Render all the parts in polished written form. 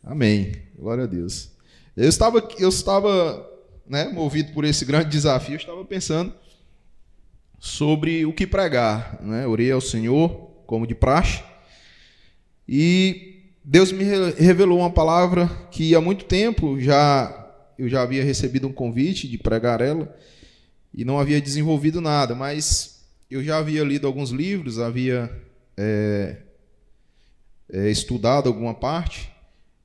Amém. Glória a Deus. Eu estava, movido por esse grande desafio, eu estava pensando sobre o que pregar, Orei ao Senhor, como de praxe, e Deus me revelou uma palavra que há muito tempo eu já havia recebido um convite de pregar ela e não havia desenvolvido nada, mas eu já havia lido alguns livros, havia estudado alguma parte,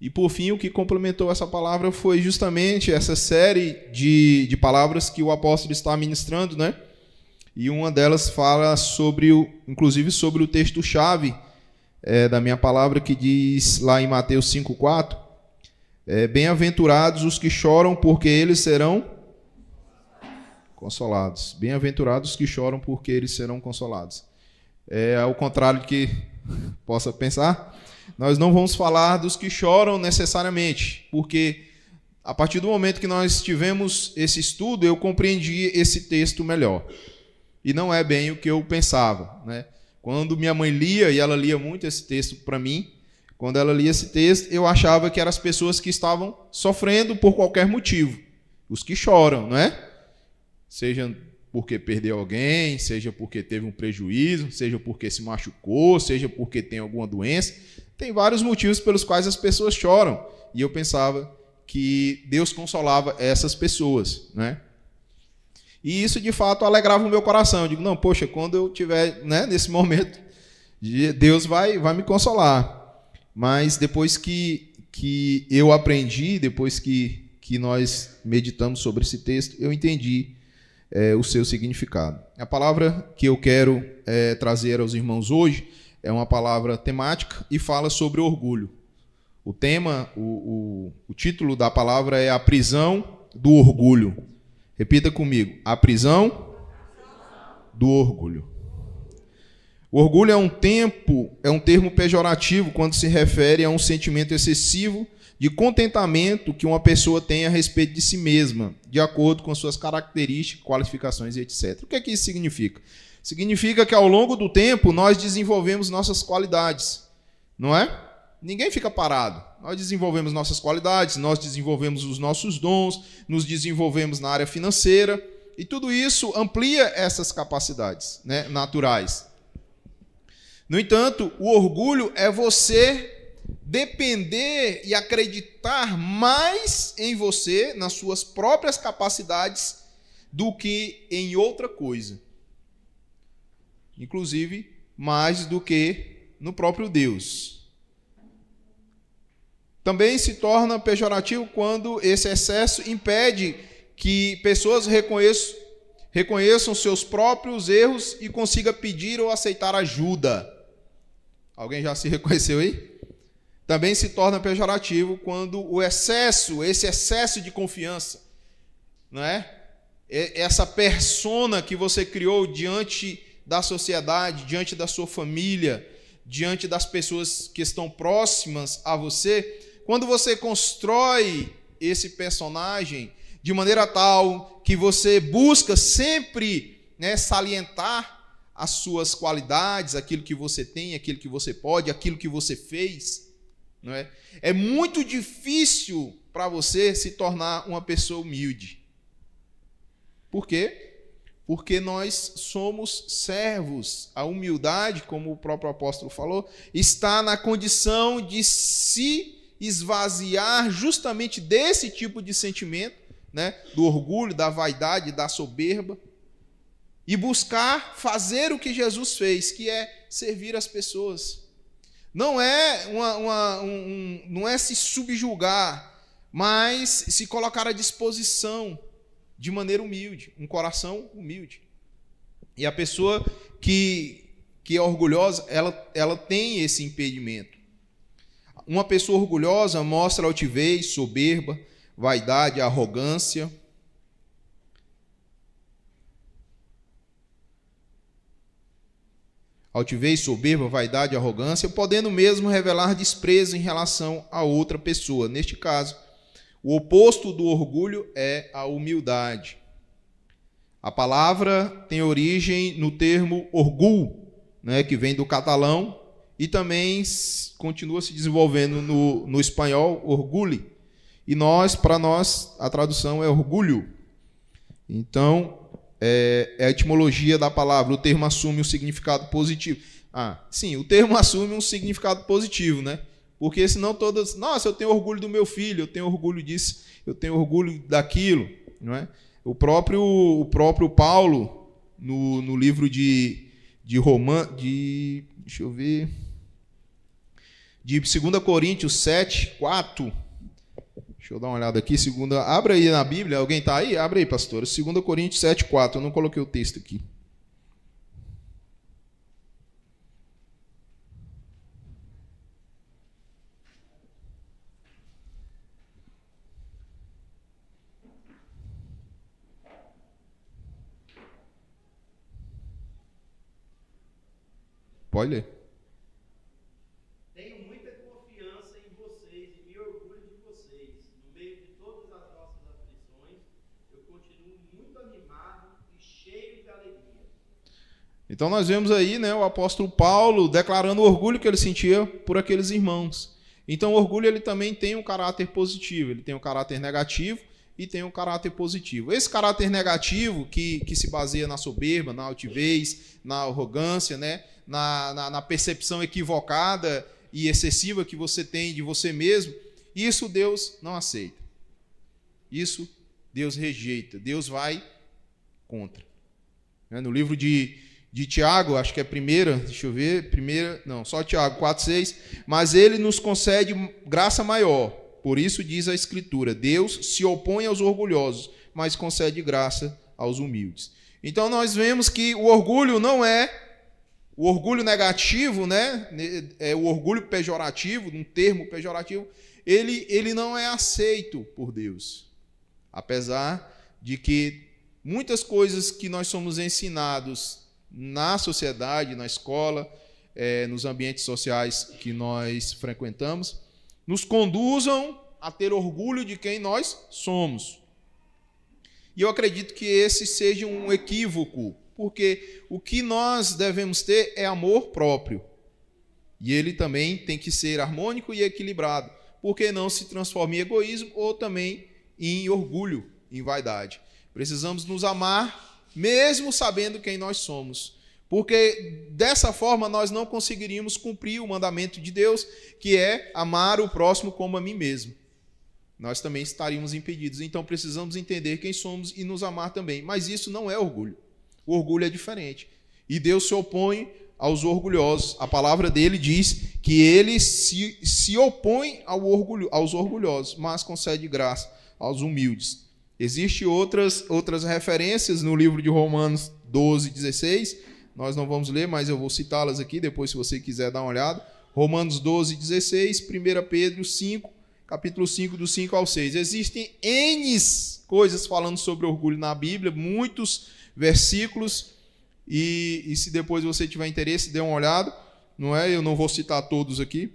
e por fim o que complementou essa palavra foi justamente essa série de palavras que o apóstolo está ministrando, E uma delas fala inclusive sobre o texto-chave da minha palavra, que diz lá em Mateus 5,4, bem-aventurados os que choram, porque eles serão consolados. Bem-aventurados os que choram, porque eles serão consolados. Ao contrário do que possa pensar, nós não vamos falar dos que choram necessariamente, porque a partir do momento que nós tivemos esse estudo, eu compreendi esse texto melhor. E não é bem o que eu pensava, Quando minha mãe lia, e ela lia muito esse texto para mim, quando ela lia esse texto, eu achava que eram as pessoas que estavam sofrendo por qualquer motivo. Os que choram, Seja porque perdeu alguém, seja porque teve um prejuízo, seja porque se machucou, seja porque tem alguma doença. Tem vários motivos pelos quais as pessoas choram. E eu pensava que Deus consolava essas pessoas, E isso, de fato, alegrava o meu coração. Eu digo, não, poxa, quando eu estiver nesse momento, Deus vai me consolar. Mas depois que eu aprendi, depois que nós meditamos sobre esse texto, eu entendi o seu significado. A palavra que eu quero trazer aos irmãos hoje é uma palavra temática e fala sobre orgulho. O tema, o título da palavra é A Prisão do Orgulho. Repita comigo, a prisão do orgulho. O orgulho é um termo pejorativo quando se refere a um sentimento excessivo de contentamento que uma pessoa tem a respeito de si mesma, de acordo com suas características, qualificações e etc. O que é que isso significa? Significa que ao longo do tempo nós desenvolvemos nossas qualidades, não é? Ninguém fica parado. Nós desenvolvemos nossas qualidades, nós desenvolvemos os nossos dons, nos desenvolvemos na área financeira, e tudo isso amplia essas capacidades, naturais. No entanto, o orgulho é você depender e acreditar mais em você, nas suas próprias capacidades, do que em outra coisa. Inclusive, mais do que no próprio Deus. Também se torna pejorativo quando esse excesso impede que pessoas reconheçam seus próprios erros e consigam pedir ou aceitar ajuda. Alguém já se reconheceu aí? Também se torna pejorativo quando esse excesso de confiança, essa persona que você criou diante da sociedade, diante da sua família, diante das pessoas que estão próximas a você, quando você constrói esse personagem de maneira tal que você busca sempre salientar as suas qualidades, aquilo que você tem, aquilo que você pode, aquilo que você fez, É muito difícil para você se tornar uma pessoa humilde. Por quê? Porque nós somos servos. A humildade, como o próprio apóstolo falou, está na condição de se esvaziar justamente desse tipo de sentimento, do orgulho, da vaidade, da soberba, e buscar fazer o que Jesus fez, que é servir as pessoas. Não é não é se subjugar, mas se colocar à disposição de maneira humilde, um coração humilde. E a pessoa que é orgulhosa, ela tem esse impedimento. Uma pessoa orgulhosa mostra altivez, soberba, vaidade, arrogância. Altivez, soberba, vaidade, arrogância, podendo mesmo revelar desprezo em relação a outra pessoa. Neste caso, o oposto do orgulho é a humildade. A palavra tem origem no termo orgulho, que vem do catalão e também continua se desenvolvendo no espanhol, orgulho. E para nós, a tradução é orgulho. Então, é a etimologia da palavra. O termo assume um significado positivo. Sim, o termo assume um significado positivo, né? Porque senão todas... Nossa, eu tenho orgulho do meu filho, eu tenho orgulho disso, eu tenho orgulho daquilo, não é? O próprio Paulo, no livro de deixa eu ver... De 2 Coríntios 7, 4... Deixa eu dar uma olhada aqui. Abra aí na Bíblia. Alguém está aí? Abre aí, pastor. 2 Coríntios 7, 4. Eu não coloquei o texto aqui. Pode ler. Tenho muita confiança em vocês e me orgulho de vocês. No meio de todas as nossas aflições, eu continuo muito animado e cheio de alegria. Então nós vemos aí, né, o apóstolo Paulo declarando o orgulho que ele sentia por aqueles irmãos. Então o orgulho ele também tem um caráter positivo, ele tem um caráter negativo e tem um caráter positivo. Esse caráter negativo que se baseia na soberba, na altivez, na arrogância, né, na percepção equivocada e excessiva que você tem de você mesmo, isso Deus não aceita. Isso Deus rejeita, Deus vai contra. No livro de Tiago, acho que é só Tiago 4,6, mas ele nos concede graça maior. Por isso diz a Escritura, Deus se opõe aos orgulhosos, mas concede graça aos humildes. Então nós vemos que o orgulho não é o orgulho negativo, né? É o orgulho pejorativo, um termo pejorativo, ele não é aceito por Deus. Apesar de que muitas coisas que nós somos ensinados na sociedade, na escola, nos ambientes sociais que nós frequentamos, nos conduzam a ter orgulho de quem nós somos. E eu acredito que esse seja um equívoco, porque o que nós devemos ter é amor próprio. E ele também tem que ser harmônico e equilibrado, porque não se transforma em egoísmo ou também em orgulho, em vaidade. Precisamos nos amar, mesmo sabendo quem nós somos, porque dessa forma nós não conseguiríamos cumprir o mandamento de Deus, que é amar o próximo como a mim mesmo. Nós também estaríamos impedidos. Então precisamos entender quem somos e nos amar também. Mas isso não é orgulho. O orgulho é diferente. E Deus se opõe aos orgulhosos. A palavra dele diz que ele se opõe aos orgulhosos, mas concede graça aos humildes. Existem outras referências no livro de Romanos 12, 16. Nós não vamos ler, mas eu vou citá-las aqui, depois se você quiser dar uma olhada. Romanos 12, 16, 1 Pedro 5, capítulo 5, do 5 ao 6. Existem N coisas falando sobre orgulho na Bíblia, muitos versículos, e se depois você tiver interesse, dê uma olhada, não é? Eu não vou citar todos aqui,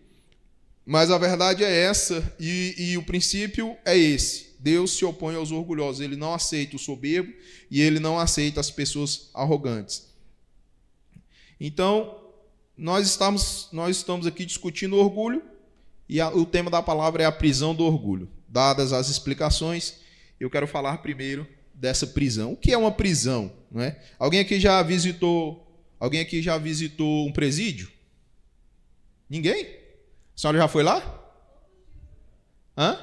mas a verdade é essa, e o princípio é esse: Deus se opõe aos orgulhosos, ele não aceita o soberbo e ele não aceita as pessoas arrogantes. Então, nós estamos aqui discutindo o orgulho, e o tema da palavra é a prisão do orgulho. Dadas as explicações, eu quero falar primeiro dessa prisão. O que é uma prisão? Não é? Alguém aqui já visitou um presídio? Ninguém? A senhora já foi lá? Hã?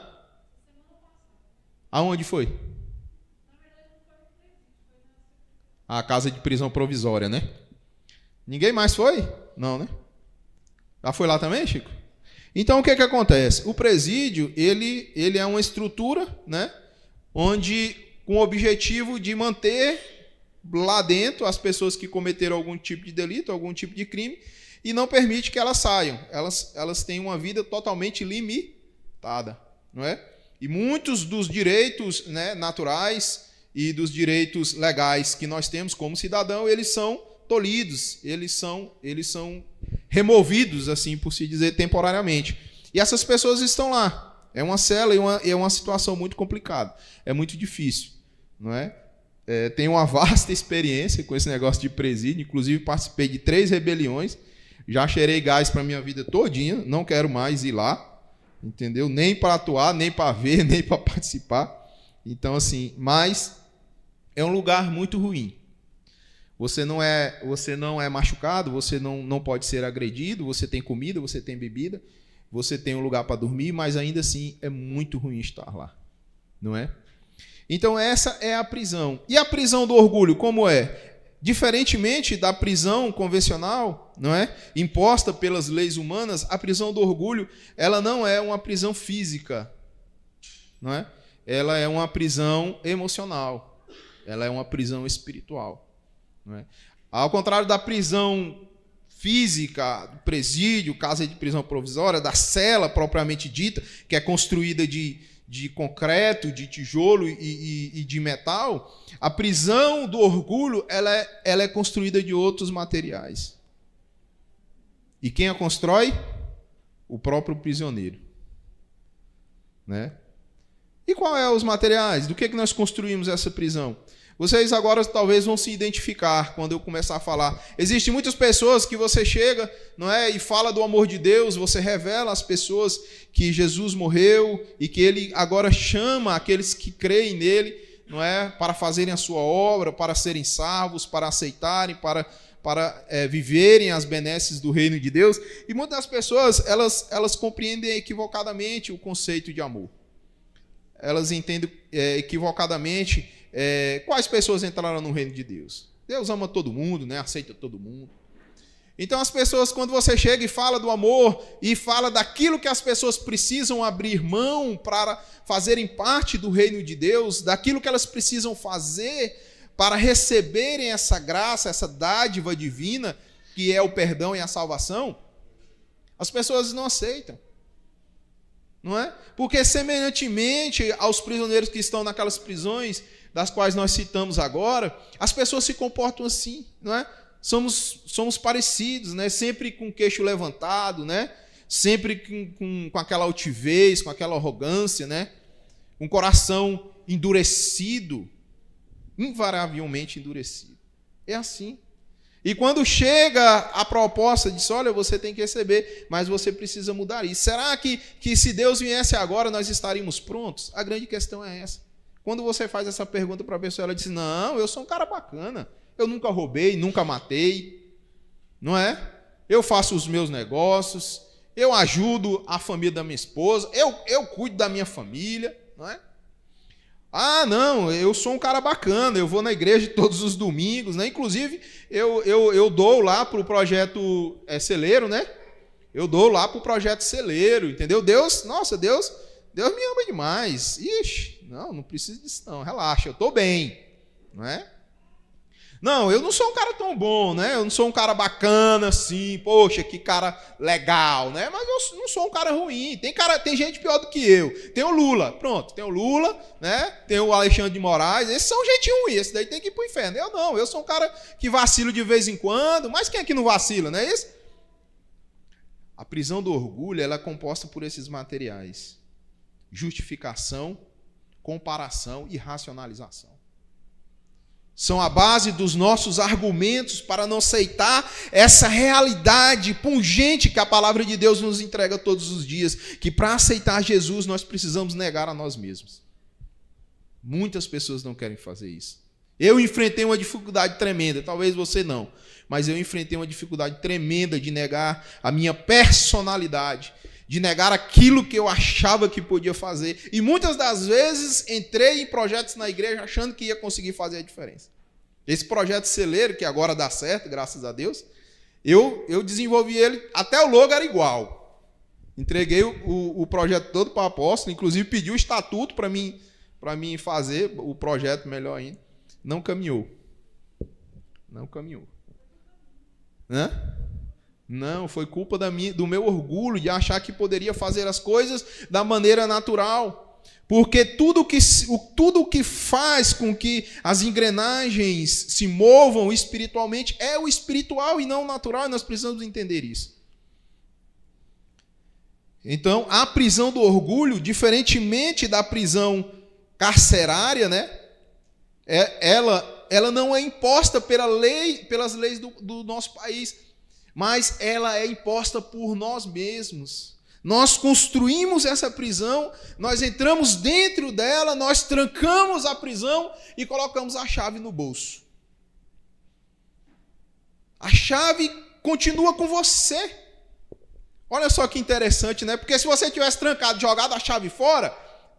Aonde foi? A casa de prisão provisória, né? Ninguém mais foi? Não, né? Já foi lá também, Chico? Então, o que acontece? O presídio, ele é uma estrutura, né, onde, com o objetivo de manter lá dentro as pessoas que cometeram algum tipo de delito, algum tipo de crime, e não permite que elas saiam. Elas têm uma vida totalmente limitada, não é? E muitos dos direitos, né, naturais e dos direitos legais que nós temos como cidadão, eles são tolhidos, eles são removidos, assim por se dizer, temporariamente. E essas pessoas estão lá. É uma cela e é uma situação muito complicada. É muito difícil, não é? Tenho uma vasta experiência com esse negócio de presídio, inclusive participei de 3 rebeliões Já cheirei gás para minha vida todinha, não quero mais ir lá, entendeu? Nem para atuar, nem para ver, nem para participar. Então, assim, mas é um lugar muito ruim. Você não é machucado, você não pode ser agredido, você tem comida, você tem bebida, você tem um lugar para dormir, mas ainda assim é muito ruim estar lá, não é? Então essa é a prisão. E a prisão do orgulho, como é? Diferentemente da prisão convencional, não é? Imposta pelas leis humanas, a prisão do orgulho, ela não é uma prisão física, não é? Ela é uma prisão emocional, ela é uma prisão espiritual, não é? Ao contrário da prisão física, do presídio, casa de prisão provisória, da cela propriamente dita, que é construída de concreto, de tijolo e de metal, a prisão do orgulho ela é construída de outros materiais. E quem a constrói? O próprio prisioneiro, né? E qual é os materiais? Do que nós construímos essa prisão? Vocês agora talvez vão se identificar quando eu começar a falar. Existem muitas pessoas que você chega, não é, e fala do amor de Deus, você revela às pessoas que Jesus morreu e que ele agora chama aqueles que creem nele, não é, para fazerem a sua obra, para serem salvos, para aceitarem, para viverem as benesses do reino de Deus. E muitas das pessoas, elas compreendem equivocadamente o conceito de amor. Elas entendem equivocadamente quais pessoas entraram no reino de Deus. Deus ama todo mundo, né? Aceita todo mundo. Então as pessoas, quando você chega e fala do amor e fala daquilo que as pessoas precisam abrir mão para fazerem parte do reino de Deus, daquilo que elas precisam fazer para receberem essa graça, essa dádiva divina, que é o perdão e a salvação, as pessoas não aceitam. Não é? Porque semelhantemente aos prisioneiros que estão naquelas prisões das quais nós citamos agora, as pessoas se comportam assim, não é? Somos parecidos, né? Sempre com o queixo levantado, né? Sempre com aquela altivez, com aquela arrogância, né? Um coração endurecido, invariavelmente endurecido. É assim. E quando chega a proposta, diz, olha, você tem que receber, mas você precisa mudar isso. Será que se Deus viesse agora, nós estaríamos prontos? A grande questão é essa. Quando você faz essa pergunta para a pessoa, ela diz, não, eu sou um cara bacana. Eu nunca roubei, nunca matei. Não é? Eu faço os meus negócios, eu ajudo a família da minha esposa, eu cuido da minha família, não é? Ah, não, eu sou um cara bacana, eu vou na igreja todos os domingos, né? Inclusive, eu dou lá para o projeto Celeiro, né? Eu dou lá para o projeto Celeiro, entendeu? Deus me ama demais. Ixi, não preciso disso não, relaxa, eu estou bem, não é? Não, eu não sou um cara tão bom, né? Eu não sou um cara bacana assim, poxa, que cara legal, né? Mas eu não sou um cara ruim. Tem gente pior do que eu. Tem o Lula, pronto, tem o Lula, né? Tem o Alexandre de Moraes, esses são gente ruim, esse daí tem que ir pro inferno. Eu não, eu sou um cara que vacilo de vez em quando, mas quem é que não vacila, não é isso? A prisão do orgulho, ela é composta por esses materiais: justificação, comparação e racionalização. São a base dos nossos argumentos para não aceitar essa realidade pungente que a palavra de Deus nos entrega todos os dias, que para aceitar Jesus nós precisamos negar a nós mesmos. Muitas pessoas não querem fazer isso. Eu enfrentei uma dificuldade tremenda, talvez você não, mas eu enfrentei uma dificuldade tremenda de negar a minha personalidade, de negar aquilo que eu achava que podia fazer. E muitas das vezes entrei em projetos na igreja achando que ia conseguir fazer a diferença. Esse projeto Celeiro, que agora dá certo, graças a Deus, eu desenvolvi ele, até o logo era igual. Entreguei o projeto todo para o apóstolo, inclusive pedi o estatuto para mim fazer o projeto melhor ainda. Não caminhou. Não caminhou. Né? Não, foi culpa do meu orgulho de achar que poderia fazer as coisas da maneira natural. Porque tudo que faz com que as engrenagens se movam espiritualmente é o espiritual e não o natural, e nós precisamos entender isso. Então, a prisão do orgulho, diferentemente da prisão carcerária, né? Ela não é imposta pelas leis do nosso país. mas ela é imposta por nós mesmos. Nós construímos essa prisão, nós entramos dentro dela, nós trancamos a prisão e colocamos a chave no bolso. A chave continua com você. Olha só que interessante, né? Porque se você tivesse trancado, jogado a chave fora,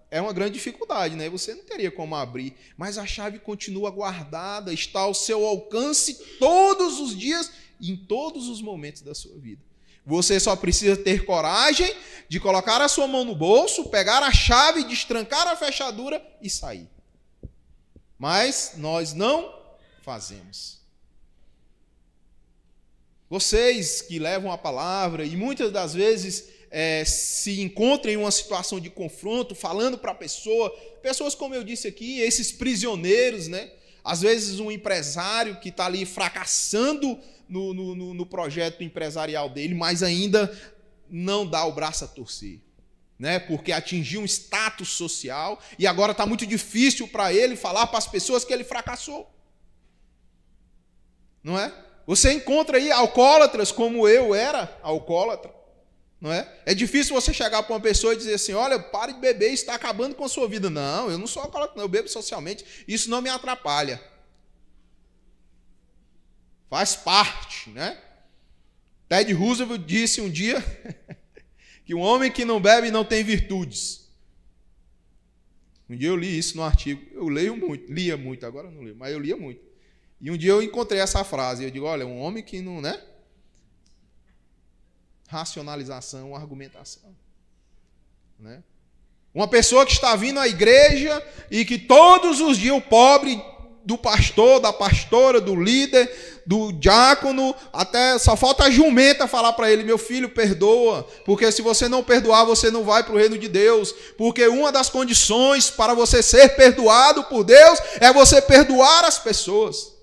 é uma grande dificuldade, né? Você não teria como abrir. Mas a chave continua guardada, está ao seu alcance todos os dias, em todos os momentos da sua vida. Você só precisa ter coragem de colocar a sua mão no bolso, pegar a chave, destrancar a fechadura e sair. Mas nós não fazemos. Vocês que levam a palavra e muitas das vezes se encontram em uma situação de confronto, falando para a pessoa, pessoas como eu disse aqui, esses prisioneiros, né? Às vezes um empresário que está ali fracassando no projeto empresarial dele, mas ainda não dá o braço a torcer, né? Porque atingiu um status social e agora está muito difícil para ele falar para as pessoas que ele fracassou. Não é? Você encontra aí alcoólatras como eu era alcoólatra, não é? É difícil você chegar para uma pessoa e dizer assim, olha, pare de beber, está acabando com a sua vida. Não, eu não sou alcoólatra, não, eu bebo socialmente, isso não me atrapalha. Faz parte, né? Ted Roosevelt disse um dia que um homem que não bebe não tem virtudes. Um dia eu li isso no artigo, eu lia muito, agora não leio, mas eu lia muito. E um dia eu encontrei essa frase, eu digo, olha, um homem que não, né? Racionalização, argumentação. Né? Uma pessoa que está vindo à igreja e que todos os dias o pobre do pastor, da pastora, do líder, do diácono, até só falta a jumenta falar para ele, meu filho, perdoa, porque se você não perdoar, você não vai para o reino de Deus, porque uma das condições para você ser perdoado por Deus é você perdoar as pessoas.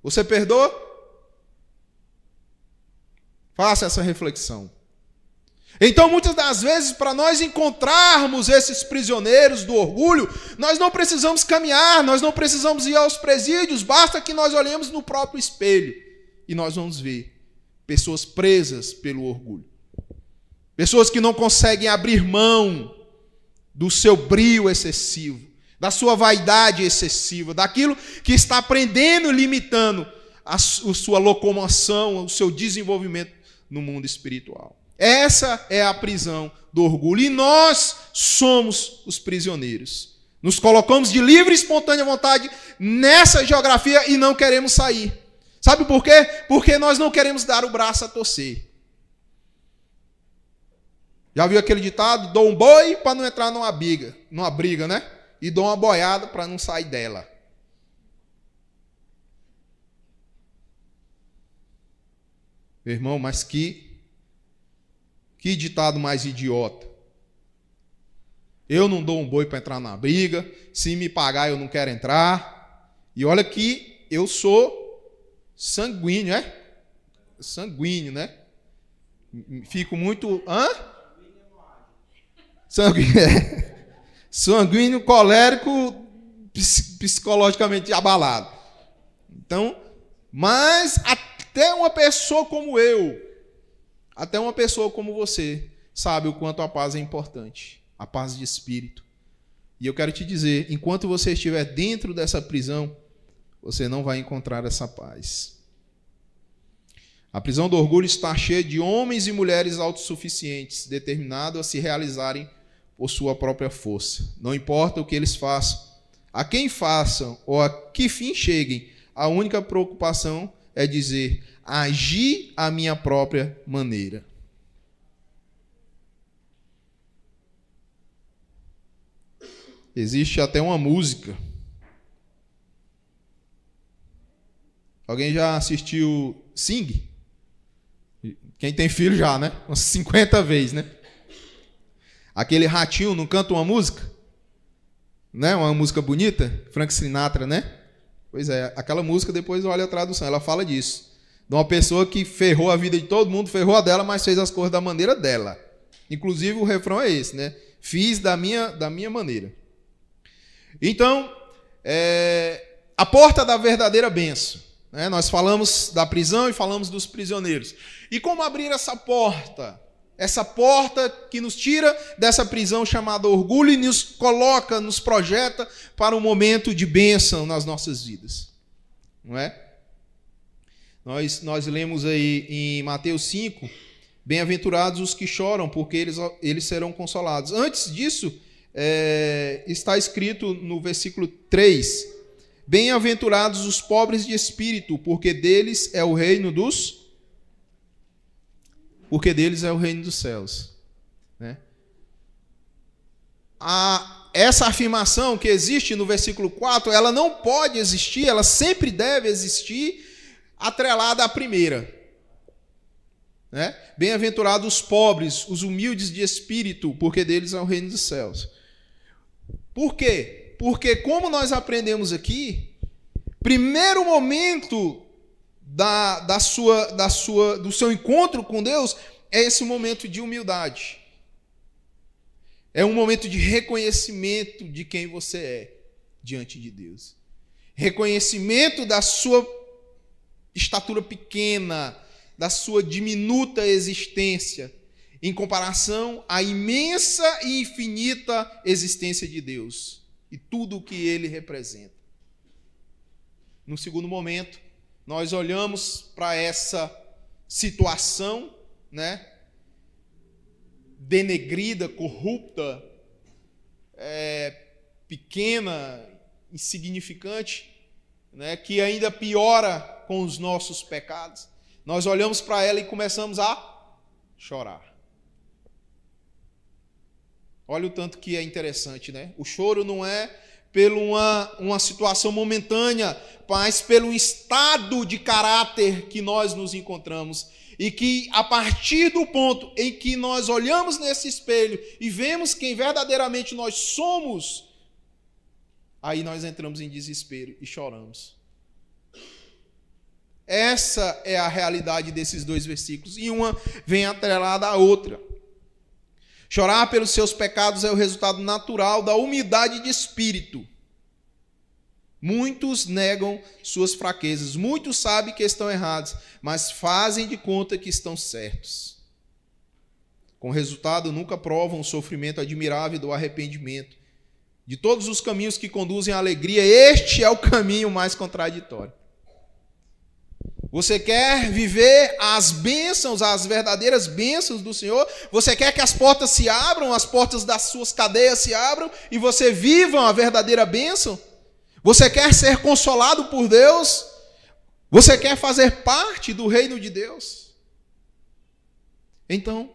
Você perdoa? Faça essa reflexão. Então, muitas das vezes, para nós encontrarmos esses prisioneiros do orgulho, nós não precisamos caminhar, nós não precisamos ir aos presídios, basta que nós olhemos no próprio espelho e nós vamos ver pessoas presas pelo orgulho. Pessoas que não conseguem abrir mão do seu brio excessivo, da sua vaidade excessiva, daquilo que está prendendo e limitando a sua locomoção, o seu desenvolvimento no mundo espiritual. Essa é a prisão do orgulho. E nós somos os prisioneiros. Nos colocamos de livre e espontânea vontade nessa geografia e não queremos sair. Sabe por quê? Porque nós não queremos dar o braço a torcer. Já viu aquele ditado? Dou um boi para não entrar numa briga, né? E dou uma boiada para não sair dela. Meu irmão, mas que ditado mais idiota. Eu não dou um boi para entrar na briga, se me pagar eu não quero entrar. E olha que eu sou sanguíneo, é? Sanguíneo, né? Fico muito... Hã? Sanguíneo, colérico, psicologicamente abalado. Então, mas até uma pessoa como eu, até uma pessoa como você, sabe o quanto a paz é importante. A paz de espírito. E eu quero te dizer, enquanto você estiver dentro dessa prisão, você não vai encontrar essa paz. A prisão do orgulho está cheia de homens e mulheres autossuficientes, determinados a se realizarem por sua própria força. Não importa o que eles façam, a quem façam ou a que fim cheguem, a única preocupação é dizer, agir à minha própria maneira. Existe até uma música. Alguém já assistiu Sing? Quem tem filho já, né? Umas 50 vezes, né? Aquele ratinho não canta uma música? Né? Uma música bonita? Frank Sinatra, né? Pois é, aquela música, depois olha a tradução, ela fala disso. De uma pessoa que ferrou a vida de todo mundo, ferrou a dela, mas fez as coisas da maneira dela. Inclusive o refrão é esse, né? Fiz da minha maneira. Então, a porta da verdadeira bênção né? Nós falamos da prisão e falamos dos prisioneiros. E como abrir essa porta? Essa porta que nos tira dessa prisão chamada orgulho e nos coloca, nos projeta para um momento de bênção nas nossas vidas. Não é? Nós lemos aí em Mateus 5, bem-aventurados os que choram, porque eles serão consolados. Antes disso, está escrito no versículo 3, bem-aventurados os pobres de espírito, porque deles é o reino dos céus. Né? Essa afirmação que existe no versículo 4, ela não pode existir, ela sempre deve existir atrelada à primeira. Né? Bem-aventurados os pobres, os humildes de espírito, porque deles é o reino dos céus. Por quê? Porque, como nós aprendemos aqui, primeiro momento do seu encontro com Deus é esse momento de humildade. É um momento de reconhecimento de quem você é diante de Deus. Reconhecimento da sua estatura pequena, da sua diminuta existência, em comparação à imensa e infinita existência de Deus e tudo o que Ele representa. No segundo momento, nós olhamos para essa situação, né, denegrida, corrupta, pequena, insignificante, né, que ainda piora com os nossos pecados. Nós olhamos para ela e começamos a chorar. Olha o tanto que é interessante, né? O choro não é por uma situação momentânea, mas pelo estado de caráter que nós nos encontramos. E que a partir do ponto em que nós olhamos nesse espelho e vemos quem verdadeiramente nós somos, aí nós entramos em desespero e choramos. Essa é a realidade desses dois versículos. E uma vem atrelada à outra. Chorar pelos seus pecados é o resultado natural da humildade de espírito. Muitos negam suas fraquezas, muitos sabem que estão errados, mas fazem de conta que estão certos. Com resultado, nunca provam o sofrimento admirável do arrependimento. De todos os caminhos que conduzem à alegria, este é o caminho mais contraditório. Você quer viver as bênçãos, as verdadeiras bênçãos do Senhor? Você quer que as portas se abram, as portas das suas cadeias se abram e você viva a verdadeira bênção? Você quer ser consolado por Deus? Você quer fazer parte do reino de Deus? Então,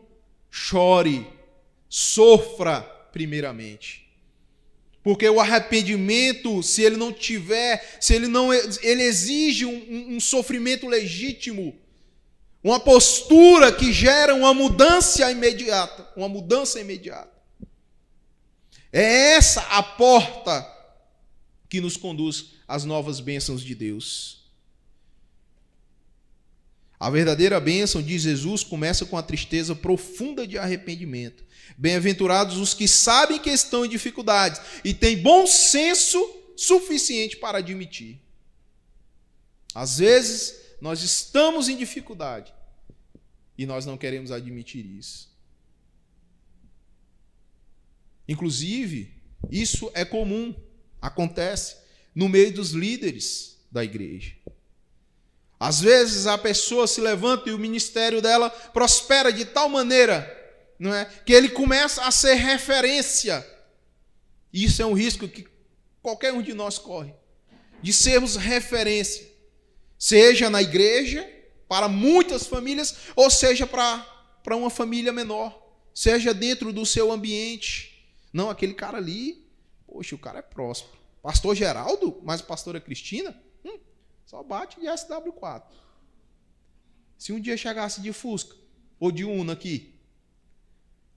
chore, sofra primeiramente. Porque o arrependimento, se ele não tiver, ele exige um sofrimento legítimo, uma postura que gera uma mudança imediata. É essa a porta que nos conduz às novas bênçãos de Deus. A verdadeira bênção, diz Jesus, começa com a tristeza profunda de arrependimento. Bem-aventurados os que sabem que estão em dificuldades e têm bom senso suficiente para admitir. Às vezes, nós estamos em dificuldade e nós não queremos admitir isso. Inclusive, isso é comum, acontece no meio dos líderes da igreja. Às vezes, a pessoa se levanta e o ministério dela prospera de tal maneira, não é, que ele começa a ser referência. Isso é um risco que qualquer um de nós corre, de sermos referência, seja na igreja, para muitas famílias, ou seja para uma família menor, seja dentro do seu ambiente. Não, aquele cara ali, poxa, o cara é próspero. Pastor Geraldo, mas pastora Cristina, só bate de SW4. Se um dia chegasse de Fusca ou de Uno aqui,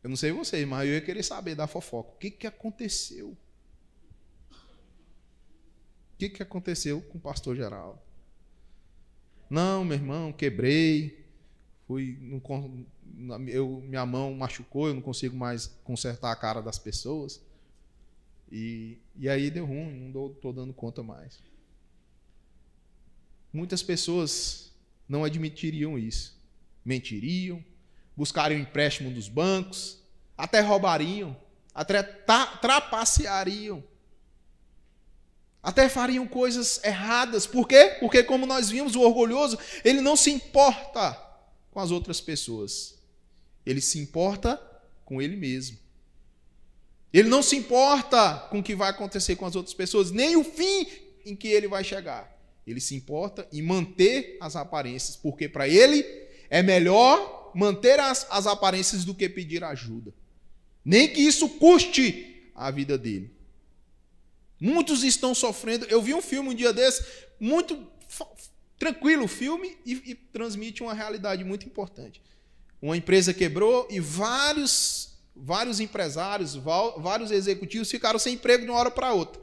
eu não sei vocês, mas eu ia querer saber da fofoca. O que aconteceu? O que aconteceu com o pastor Geraldo? Não, meu irmão, quebrei. Minha mão machucou, eu não consigo mais consertar a cara das pessoas. E aí deu ruim, não estou dando conta mais. muitas pessoas não admitiriam isso. Mentiriam, buscariam empréstimo dos bancos, até roubariam, até trapaceariam, até fariam coisas erradas. Por quê? Porque, como nós vimos, o orgulhoso, ele não se importa com as outras pessoas. Ele se importa com ele mesmo. Ele não se importa com o que vai acontecer com as outras pessoas, nem o fim em que ele vai chegar. Ele se importa em manter as aparências, porque para ele é melhor manter as aparências do que pedir ajuda. Nem que isso custe a vida dele. Muitos estão sofrendo. Eu vi um filme um dia desse, muito tranquilo o filme, e transmite uma realidade muito importante. Uma empresa quebrou e vários empresários, vários executivos ficaram sem emprego de uma hora para outra.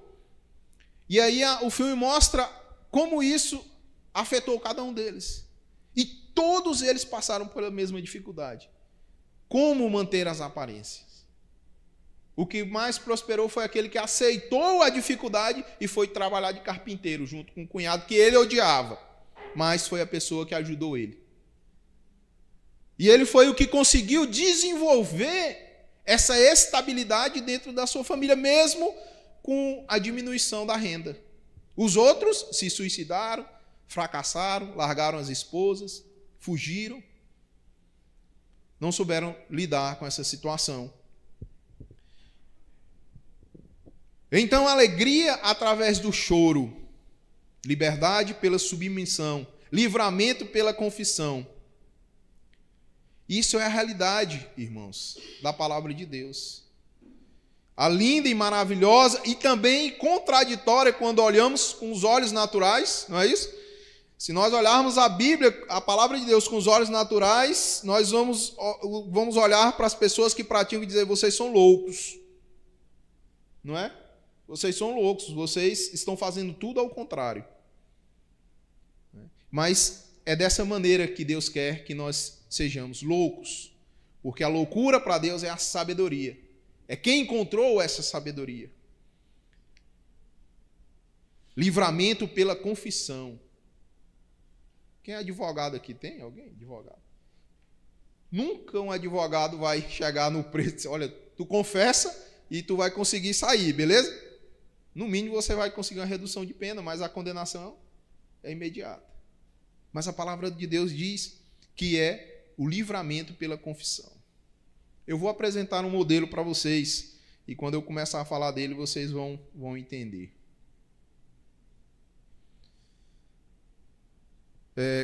E aí o filme mostra como isso afetou cada um deles. E todos eles passaram pela mesma dificuldade. Como manter as aparências? O que mais prosperou foi aquele que aceitou a dificuldade e foi trabalhar de carpinteiro junto com um cunhado que ele odiava, mas foi a pessoa que ajudou ele. E ele foi o que conseguiu desenvolver essa estabilidade dentro da sua família, mesmo com a diminuição da renda. Os outros se suicidaram, fracassaram, largaram as esposas, fugiram, não souberam lidar com essa situação. Então, alegria através do choro, liberdade pela submissão, livramento pela confissão. Isso é a realidade, irmãos, da palavra de Deus. A linda e maravilhosa e também contraditória quando olhamos com os olhos naturais, não é isso? Se nós olharmos a Bíblia, a palavra de Deus com os olhos naturais, nós vamos olhar para as pessoas que praticam e dizer, vocês são loucos. Não é? Vocês são loucos, vocês estão fazendo tudo ao contrário. Mas é dessa maneira que Deus quer que nós sejamos loucos, porque a loucura para Deus é a sabedoria. É quem encontrou essa sabedoria. Livramento pela confissão. Quem é advogado aqui? Tem alguém advogado? Nunca um advogado vai chegar no preço e dizer, olha, tu confessa e tu vai conseguir sair, beleza? No mínimo você vai conseguir uma redução de pena, mas a condenação é imediata. Mas a palavra de Deus diz que é o livramento pela confissão. Eu vou apresentar um modelo para vocês e quando eu começar a falar dele, vocês vão entender.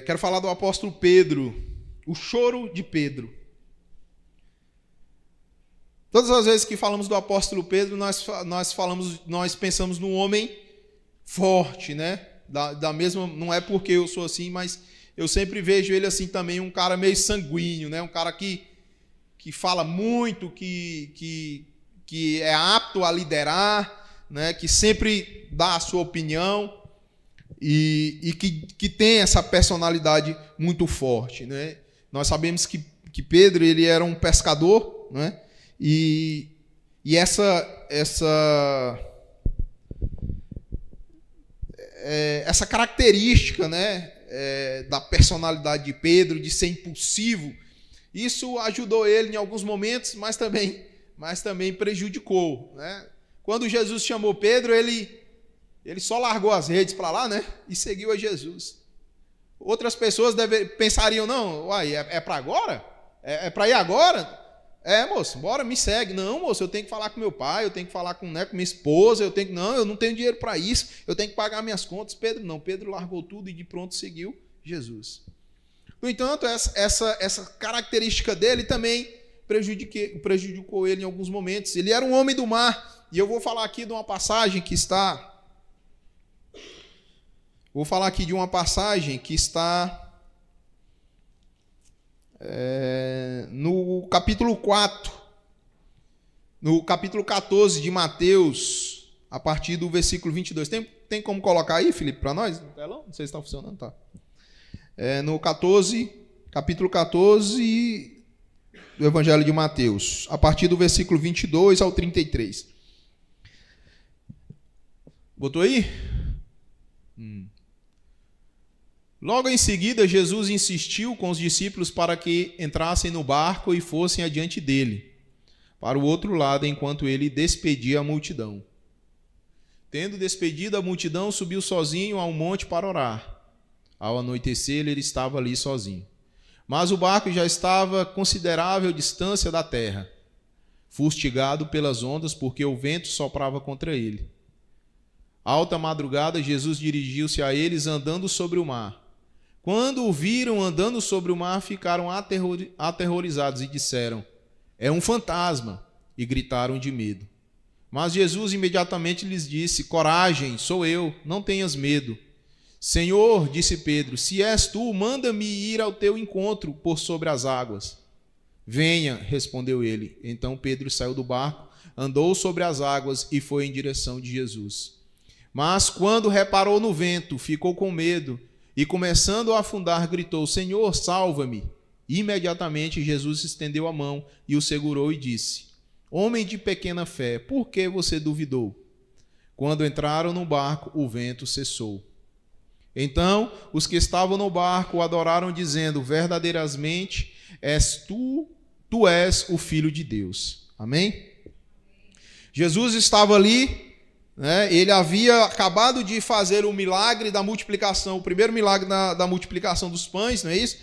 Quero falar do apóstolo Pedro, o choro de Pedro. Todas as vezes que falamos do apóstolo Pedro, nós pensamos num homem forte, né? Da mesma, não é porque eu sou assim, mas eu sempre vejo ele assim também, um cara meio sanguíneo, né? Um cara que fala muito, que é apto a liderar, né? Que sempre dá a sua opinião e que tem essa personalidade muito forte, né? Nós sabemos que Pedro ele era um pescador, né? E essa característica, né, da personalidade de Pedro, de ser impulsivo, isso ajudou ele em alguns momentos, mas também prejudicou, né? Quando Jesus chamou Pedro, ele só largou as redes para lá, né, e seguiu a Jesus. Outras pessoas pensariam, não, uai, é para agora? É para ir agora? Moço, bora, me segue. Não, moço, eu tenho que falar com meu pai, eu tenho que falar com minha esposa, eu não tenho dinheiro para isso, eu tenho que pagar minhas contas. Pedro não, Pedro largou tudo e de pronto seguiu Jesus. No entanto, essa característica dele também prejudicou ele em alguns momentos. Ele era um homem do mar, e eu vou falar aqui de uma passagem que está... no capítulo 4, no capítulo 14 de Mateus, a partir do versículo 22. Tem como colocar aí, Felipe, para nós? No telão? Não sei se está funcionando, tá? No capítulo 14 do Evangelho de Mateus, a partir do versículo 22 ao 33. Botou aí? Logo em seguida, Jesus insistiu com os discípulos para que entrassem no barco e fossem adiante dele, para o outro lado, enquanto ele despedia a multidão. Tendo despedido a multidão, subiu sozinho ao monte para orar. Ao anoitecer, ele estava ali sozinho. Mas o barco já estava a considerável distância da terra, fustigado pelas ondas, porque o vento soprava contra ele. Alta madrugada, Jesus dirigiu-se a eles andando sobre o mar. Quando o viram andando sobre o mar, ficaram aterrorizados e disseram: é um fantasma, e gritaram de medo. Mas Jesus imediatamente lhes disse: coragem, sou eu, não tenhas medo. Senhor, disse Pedro, se és tu, manda-me ir ao teu encontro por sobre as águas. Venha, respondeu ele. Então Pedro saiu do barco, andou sobre as águas e foi em direção de Jesus. Mas quando reparou no vento, ficou com medo e, começando a afundar, gritou: Senhor, salva-me. Imediatamente Jesus estendeu a mão e o segurou e disse: homem de pequena fé, por que você duvidou? Quando entraram no barco, o vento cessou. Então os que estavam no barco o adoraram, dizendo: verdadeiramente tu és o Filho de Deus. Amém? Jesus estava ali, né? Ele havia acabado de fazer o milagre da multiplicação, o primeiro milagre da multiplicação dos pães, não é isso?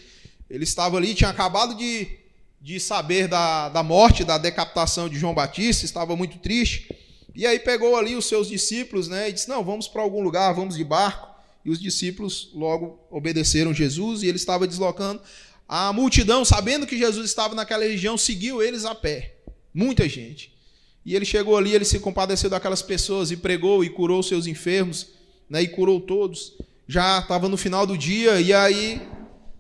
Ele estava ali, tinha acabado de saber da morte, da decapitação de João Batista, estava muito triste. E aí pegou ali os seus discípulos, né, e disse: não, vamos para algum lugar, vamos de barco. E os discípulos logo obedeceram Jesus, e ele estava deslocando. A multidão, sabendo que Jesus estava naquela região, seguiu eles a pé. Muita gente. E ele chegou ali, ele se compadeceu daquelas pessoas e pregou e curou seus enfermos, né, e curou todos. Já estava no final do dia, e aí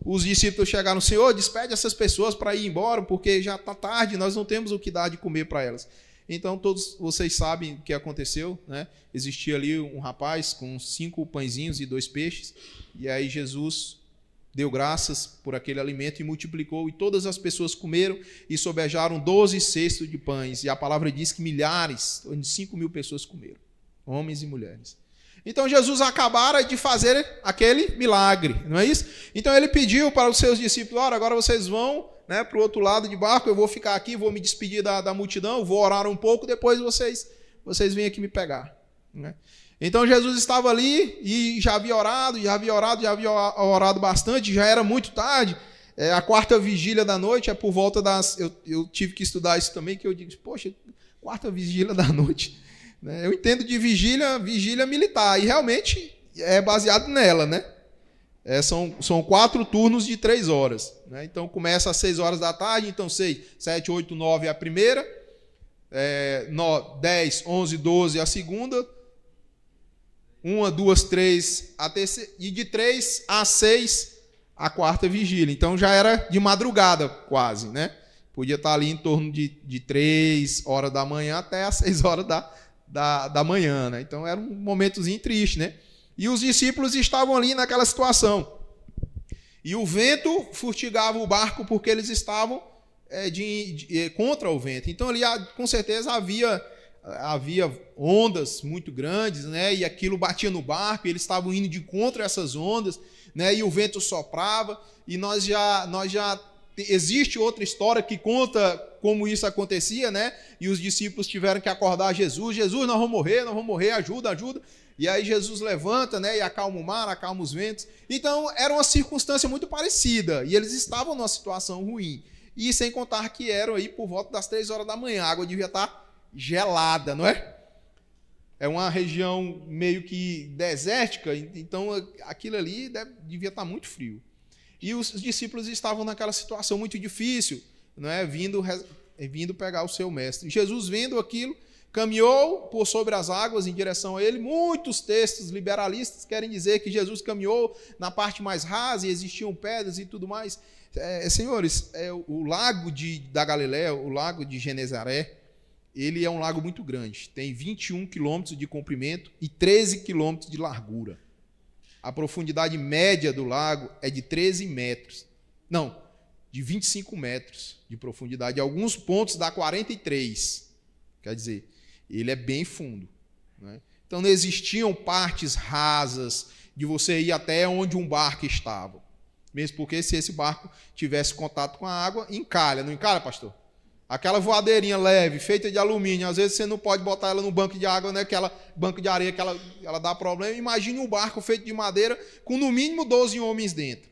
os discípulos chegaram: Senhor, despede essas pessoas para ir embora, porque já está tarde, nós não temos o que dar de comer para elas. Então todos vocês sabem o que aconteceu, né? Existia ali um rapaz com 5 pãezinhos e 2 peixes, e aí Jesus deu graças por aquele alimento e multiplicou, e todas as pessoas comeram e sobejaram 12 cestos de pães, e a palavra diz que milhares, 5.000 pessoas comeram, homens e mulheres. Então Jesus acabara de fazer aquele milagre, não é isso? Então ele pediu para os seus discípulos: olha, agora vocês vão, né, para o outro lado de barco, eu vou ficar aqui, vou me despedir da multidão, vou orar um pouco, depois vocês vêm aqui me pegar, né? Então Jesus estava ali e já havia orado bastante, já era muito tarde. A 4ª vigília da noite é por volta das... Eu tive que estudar isso também, que eu digo: poxa, 4ª vigília da noite. Eu entendo de vigília militar, e realmente é baseado nela, né? São 4 turnos de 3 horas. Né? Então começa às 6 horas da tarde, então 6, 7, 8, 9 a primeira, 10, 11, 12 a segunda, 1, 2, 3 a terceira, e de 3 a 6 a 4ª vigília. Então já era de madrugada quase, né? Podia estar ali em torno de 3 horas da manhã até as 6 horas da manhã, né? Então era um momentozinho triste, né? E os discípulos estavam ali naquela situação. E o vento fustigava o barco porque eles estavam contra o vento. Então ali com certeza havia ondas muito grandes, né? E aquilo batia no barco, e eles estavam indo de contra essas ondas, né? E o vento soprava, e nós já existe outra história que conta como isso acontecia, né? E os discípulos tiveram que acordar Jesus: Jesus, nós vamos morrer, ajuda. E aí Jesus levanta, né? E acalma o mar, acalma os ventos. Então era uma circunstância muito parecida, e eles estavam numa situação ruim. E sem contar que eram aí por volta das 3 horas da manhã, a água devia estar gelada, não é? É uma região meio que desértica, então aquilo ali devia estar muito frio. E os discípulos estavam naquela situação muito difícil, não é? Vindo pegar o seu mestre. Jesus, vendo aquilo, caminhou por sobre as águas em direção a ele. Muitos textos liberalistas querem dizer que Jesus caminhou na parte mais rasa e existiam pedras e tudo mais. Senhores, o lago da Galileia, o lago de Genezaré, ele é um lago muito grande. Tem 21 quilômetros de comprimento e 13 quilômetros de largura. A profundidade média do lago é de 13 metros. Não, de 25 metros de profundidade. Em alguns pontos dá 43. Quer dizer, ele é bem fundo, né? Então não existiam partes rasas de você ir até onde um barco estava. Mesmo porque se esse barco tivesse contato com a água, encalha. Não encalha, pastor? Aquela voadeirinha leve, feita de alumínio, às vezes você não pode botar ela no banco de água, né? Aquela banco de areia que ela dá problema. Imagine um barco feito de madeira com no mínimo 12 homens dentro.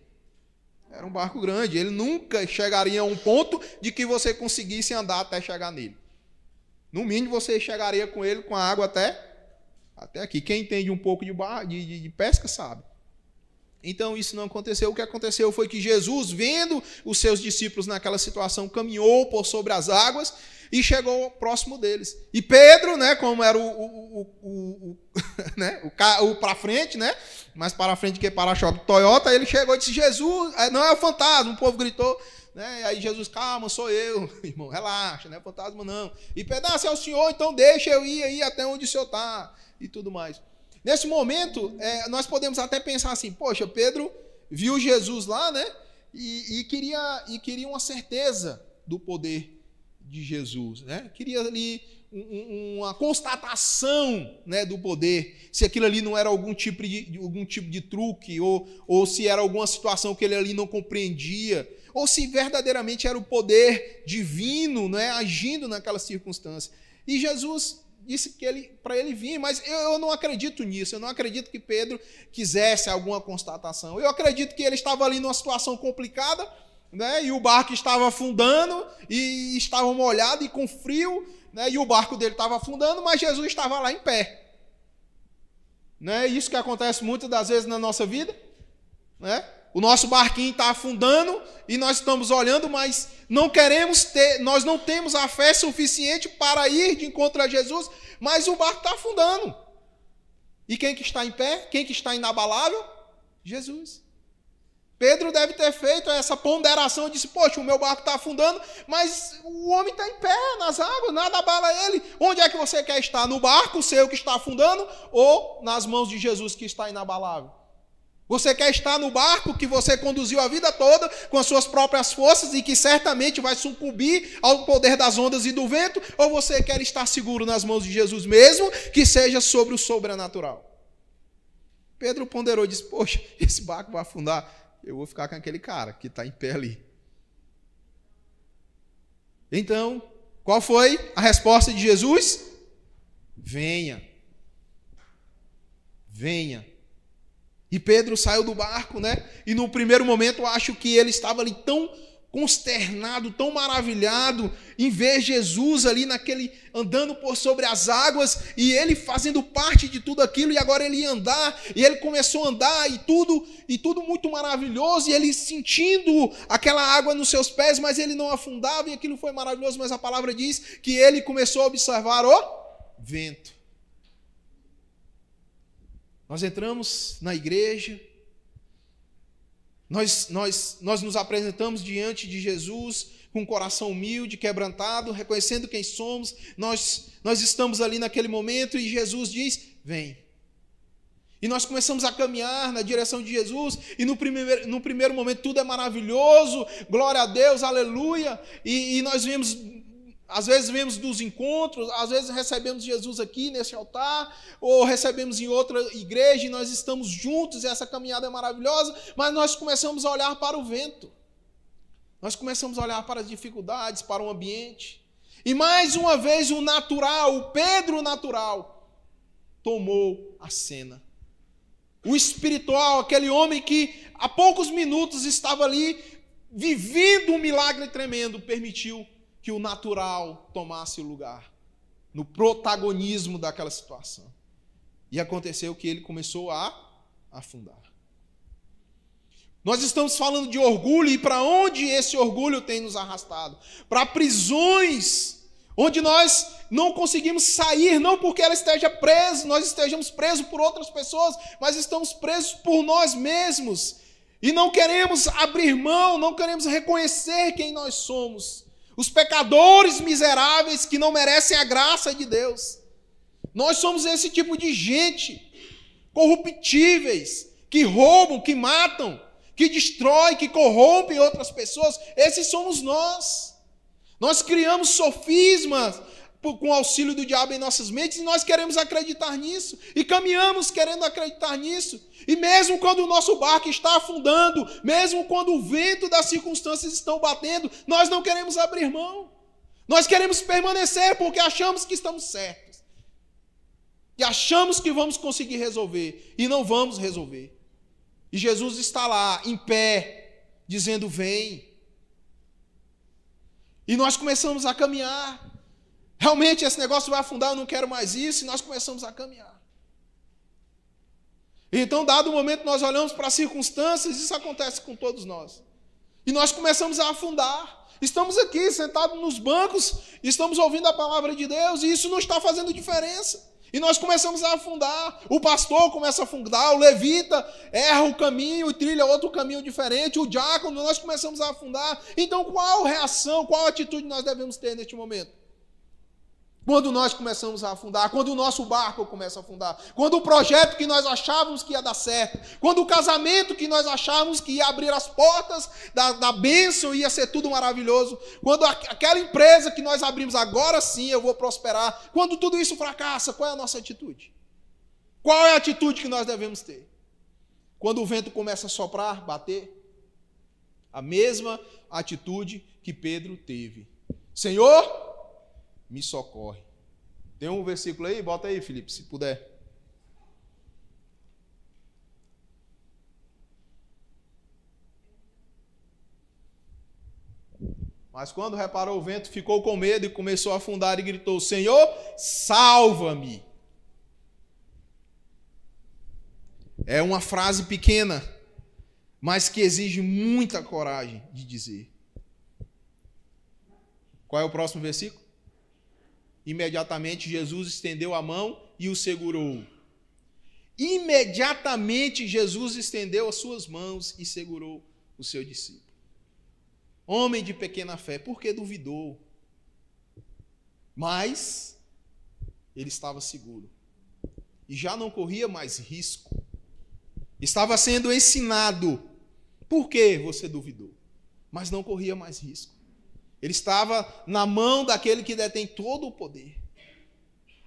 Era um barco grande. Ele nunca chegaria a um ponto de que você conseguisse andar até chegar nele. No mínimo você chegaria com ele, com a água até aqui. Quem entende um pouco de pesca sabe. Então isso não aconteceu. O que aconteceu foi que Jesus, vendo os seus discípulos naquela situação, caminhou por sobre as águas e chegou próximo deles. E Pedro, né, como era o para frente, né, mais para frente que para-choque Toyota, ele chegou e disse: Jesus, não é o fantasma. O povo gritou, né, e aí Jesus: calma, sou eu, irmão, relaxa, não é fantasma não. E Pedro: se é o senhor, então deixa eu ir aí até onde o senhor está, e tudo mais. Nesse momento, nós podemos até pensar assim: poxa, Pedro viu Jesus lá, né? E queria uma certeza do poder de Jesus, né? Queria ali uma constatação, né, do poder, se aquilo ali não era algum tipo de truque, ou se era alguma situação que ele ali não compreendia, ou se verdadeiramente era o poder divino, né, agindo naquela circunstância. E Jesus disse que para ele vir, mas eu não acredito nisso. Eu não acredito que Pedro quisesse alguma constatação. Eu acredito que ele estava ali numa situação complicada, né, e o barco estava afundando, e estava molhado e com frio, né, e o barco dele estava afundando, mas Jesus estava lá em pé. Não é isso que acontece muitas das vezes na nossa vida, né? O nosso barquinho está afundando e nós estamos olhando, mas nós não temos a fé suficiente para ir de encontro a Jesus, mas o barco está afundando. E quem que está em pé? Quem que está inabalável? Jesus. Pedro deve ter feito essa ponderação, disse: poxa, o meu barco está afundando, mas o homem está em pé nas águas, nada abala ele. Onde é que você quer estar? No barco seu que está afundando ou nas mãos de Jesus que está inabalável? Você quer estar no barco que você conduziu a vida toda com as suas próprias forças e que certamente vai sucumbir ao poder das ondas e do vento? Ou você quer estar seguro nas mãos de Jesus mesmo, que seja sobre o sobrenatural? Pedro ponderou e disse: poxa, esse barco vai afundar, eu vou ficar com aquele cara que está em pé ali. Então, qual foi a resposta de Jesus? Venha. Venha. E Pedro saiu do barco, né? E no primeiro momento eu acho que ele estava ali tão consternado, tão maravilhado, em ver Jesus ali andando por sobre as águas, e ele fazendo parte de tudo aquilo, e agora ele ia andar, e ele começou a andar, e tudo muito maravilhoso, e ele sentindo aquela água nos seus pés, mas ele não afundava, e aquilo foi maravilhoso, mas a palavra diz que ele começou a observar o vento. Nós entramos na igreja, nós nos apresentamos diante de Jesus com um coração humilde, quebrantado, reconhecendo quem somos. Nós estamos ali naquele momento e Jesus diz: vem. E nós começamos a caminhar na direção de Jesus, e no primeiro momento tudo é maravilhoso, glória a Deus, aleluia, e nós vemos... Às vezes vemos dos encontros, às vezes recebemos Jesus aqui nesse altar, ou recebemos em outra igreja e nós estamos juntos e essa caminhada é maravilhosa, mas nós começamos a olhar para o vento. Nós começamos a olhar para as dificuldades, para o ambiente. E mais uma vez o natural, o Pedro natural, tomou a cena. O espiritual, aquele homem que há poucos minutos estava ali vivendo um milagre tremendo, permitiu que o natural tomasse o lugar no protagonismo daquela situação. E aconteceu que ele começou a afundar. Nós estamos falando de orgulho, e para onde esse orgulho tem nos arrastado? Para prisões, onde nós não conseguimos sair, não porque ela esteja presa, nós estejamos presos por outras pessoas, mas estamos presos por nós mesmos. E não queremos abrir mão, não queremos reconhecer quem nós somos. Os pecadores miseráveis que não merecem a graça de Deus. Nós somos esse tipo de gente, corruptíveis, que roubam, que matam, que destroem, que corrompem outras pessoas. Esses somos nós. Nós criamos sofismas com o auxílio do diabo em nossas mentes, e nós queremos acreditar nisso, e caminhamos querendo acreditar nisso. E mesmo quando o nosso barco está afundando, mesmo quando o vento das circunstâncias estão batendo, nós não queremos abrir mão. Nós queremos permanecer porque achamos que estamos certos. E achamos que vamos conseguir resolver, e não vamos resolver. E Jesus está lá, em pé, dizendo: vem. E nós começamos a caminhar. Realmente esse negócio vai afundar, eu não quero mais isso, e nós começamos a caminhar. Então, dado o momento, nós olhamos para as circunstâncias, isso acontece com todos nós. E nós começamos a afundar. Estamos aqui, sentados nos bancos, estamos ouvindo a palavra de Deus, e isso não está fazendo diferença. E nós começamos a afundar. O pastor começa a afundar, o levita erra o caminho e trilha outro caminho diferente, o diácono, nós começamos a afundar. Então, qual reação, qual atitude nós devemos ter neste momento? Quando nós começamos a afundar, quando o nosso barco começa a afundar, quando o projeto que nós achávamos que ia dar certo, quando o casamento que nós achávamos que ia abrir as portas da bênção, ia ser tudo maravilhoso, quando aquela empresa que nós abrimos, agora sim eu vou prosperar, quando tudo isso fracassa, qual é a nossa atitude? Qual é a atitude que nós devemos ter? Quando o vento começa a soprar, bater, a mesma atitude que Pedro teve. Senhor, me socorre. Tem um versículo aí? Bota aí, Felipe, se puder. Mas quando reparou o vento, ficou com medo e começou a afundar e gritou: Senhor, salva-me. É uma frase pequena, mas que exige muita coragem de dizer. Qual é o próximo versículo? Imediatamente Jesus estendeu a mão e o segurou. Imediatamente Jesus estendeu as suas mãos e segurou o seu discípulo. Homem de pequena fé, porque duvidou? Mas ele estava seguro. E já não corria mais risco. Estava sendo ensinado. Por que você duvidou? Mas não corria mais risco. Ele estava na mão daquele que detém todo o poder.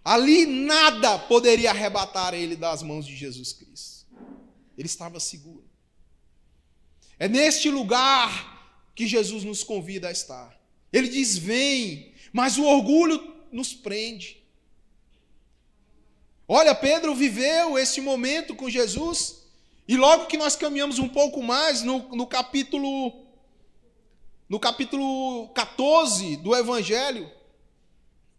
Ali nada poderia arrebatar ele das mãos de Jesus Cristo. Ele estava seguro. É neste lugar que Jesus nos convida a estar. Ele diz: vem, mas o orgulho nos prende. Olha, Pedro viveu esse momento com Jesus, e logo que nós caminhamos um pouco mais, no capítulo 14 do Evangelho,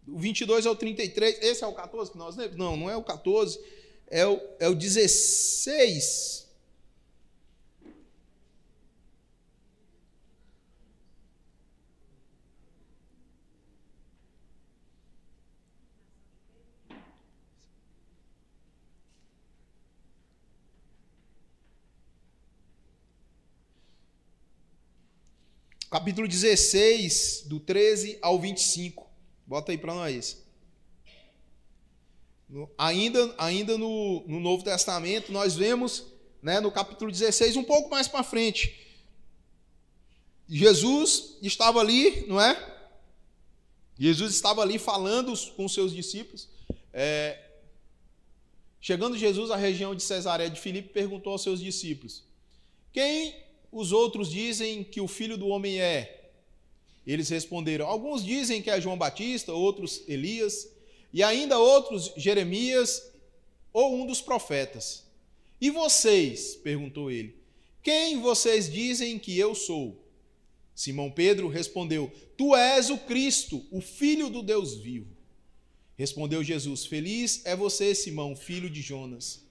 do 22 ao 33, esse é o 14 que nós lemos? Não, não é o 14, é o 16. Capítulo 16, do 13 ao 25. Bota aí para nós. Ainda no Novo Testamento, nós vemos, né, no capítulo 16, um pouco mais para frente. Jesus estava ali, não é? Jesus estava ali falando com os seus discípulos. Chegando Jesus à região de Cesareia de Filipe, perguntou aos seus discípulos: quem os outros dizem que o Filho do Homem é? Eles responderam: alguns dizem que é João Batista, outros Elias, e ainda outros Jeremias ou um dos profetas. E vocês? Perguntou ele. Quem vocês dizem que eu sou? Simão Pedro respondeu: tu és o Cristo, o Filho do Deus vivo. Respondeu Jesus: feliz é você, Simão, filho de Jonas,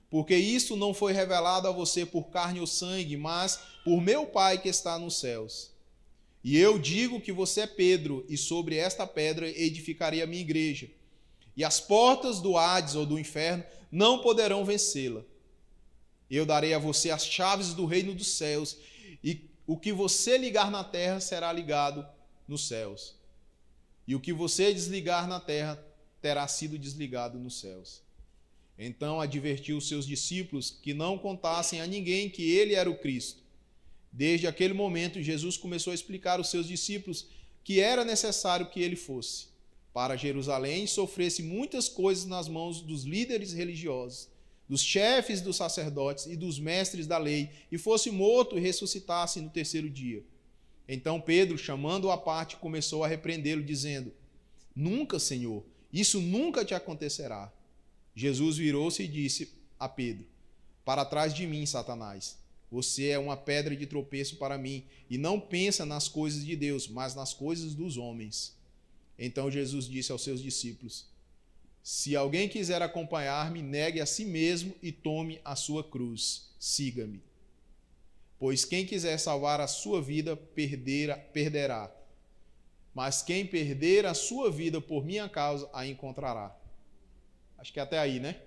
porque isso não foi revelado a você por carne ou sangue, mas por meu Pai que está nos céus. E eu digo que você é Pedro, e sobre esta pedra edificarei a minha igreja, e as portas do Hades ou do inferno não poderão vencê-la. Eu darei a você as chaves do reino dos céus, e o que você ligar na terra será ligado nos céus, e o que você desligar na terra terá sido desligado nos céus. Então advertiu os seus discípulos que não contassem a ninguém que ele era o Cristo. Desde aquele momento, Jesus começou a explicar aos seus discípulos que era necessário que ele fosse para Jerusalém e sofresse muitas coisas nas mãos dos líderes religiosos, dos chefes dos sacerdotes e dos mestres da lei, e fosse morto e ressuscitasse no terceiro dia. Então Pedro, chamando-o à parte, começou a repreendê-lo, dizendo: Nunca, Senhor, isso nunca te acontecerá. Jesus virou-se e disse a Pedro: Para trás de mim, Satanás. Você é uma pedra de tropeço para mim, e não pensa nas coisas de Deus, mas nas coisas dos homens. Então Jesus disse aos seus discípulos: Se alguém quiser acompanhar-me, negue a si mesmo e tome a sua cruz. Siga-me. Pois quem quiser salvar a sua vida, perderá. Mas quem perder a sua vida por minha causa, a encontrará. Acho que até aí, né?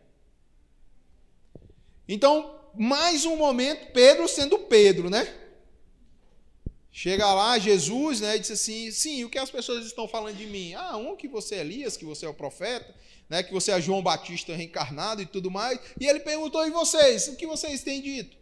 Então, mais um momento, Pedro sendo Pedro, né? Chega lá, Jesus, né, e diz assim: sim, o que as pessoas estão falando de mim? Que você é Elias, que você é o profeta, né, que você é João Batista reencarnado e tudo mais. E ele perguntou: e vocês? O que vocês têm dito?